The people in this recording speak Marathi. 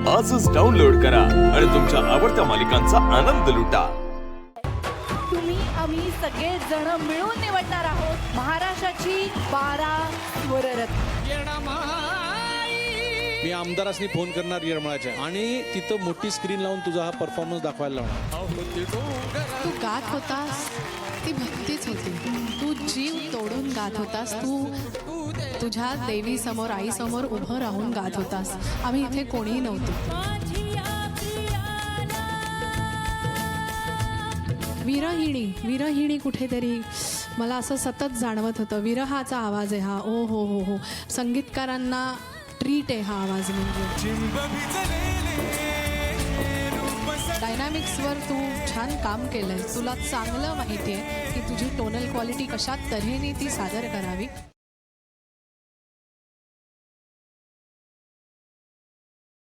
आजच डाउनलोड करा आणि तुमच्या आवडत्या मालिकांचा आनंद लुटा। तुम्ही आम्ही सगळे जण मिळून निवडणार आहोत महाराष्ट्राची 12 स्वररत्न। मी आमदारांनी फोन करणार येरमाळ्याच्या आणि तिथं मोठी स्क्रीन लावून तुझा हा परफॉर्मन्स दाखवायला लावणार। तू गात होतास ती भक्तीच होती। तू जीव तोडून गात होतास। तू तुझ्या देवी समोर आई समोर उभं राहून गात होतास। आम्ही इथे कोणीही नव्हतो। विरहिणी कुठेतरी मला असं सतत जाणवत होतं। विरहाचा आवाज आहे हा। ओ हो हो हो, संगीतकारांना ट्रीट आहे हा आवाज। म्हणजे डायनॅमिक्सवर तू छान काम केलंय। तुला चांगलं माहिती आहे की तुझी टोनल क्वालिटी कशा तऱ्हेने ती सादर करावी।